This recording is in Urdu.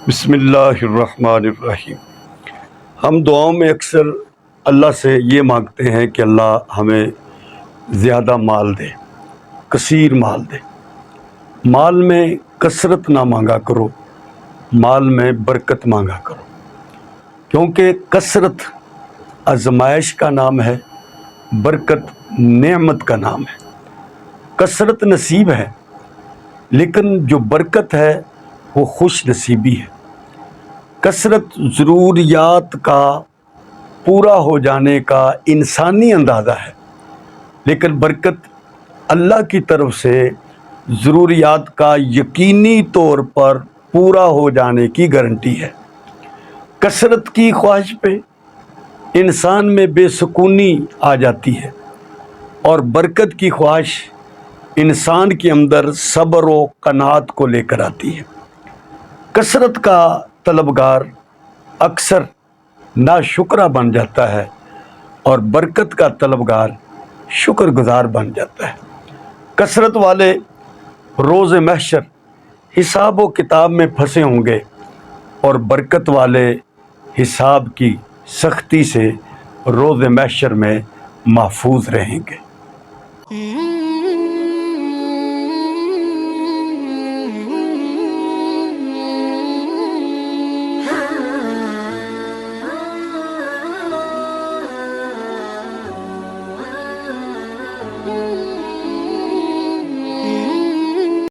بسم اللہ الرحمن الرحیم۔ ہم دعاؤں میں اکثر اللہ سے یہ مانگتے ہیں کہ اللہ ہمیں زیادہ مال دے، کثیر مال دے۔ مال میں کثرت نہ مانگا کرو، مال میں برکت مانگا کرو، کیونکہ کثرت آزمائش کا نام ہے، برکت نعمت کا نام ہے۔ کثرت نصیب ہے، لیکن جو برکت ہے وہ خوش نصیبی ہے۔ کثرت ضروریات کا پورا ہو جانے کا انسانی اندازہ ہے، لیکن برکت اللہ کی طرف سے ضروریات کا یقینی طور پر پورا ہو جانے کی گارنٹی ہے۔ کثرت کی خواہش پہ انسان میں بے سکونی آ جاتی ہے، اور برکت کی خواہش انسان کے اندر صبر و قناعت کو لے کر آتی ہے۔ کثرت کا طلبگار اکثر ناشکرہ بن جاتا ہے، اور برکت کا طلبگار شکر گزار بن جاتا ہے۔ کثرت والے روز محشر حساب و کتاب میں پھنسے ہوں گے، اور برکت والے حساب کی سختی سے روز محشر میں محفوظ رہیں گے۔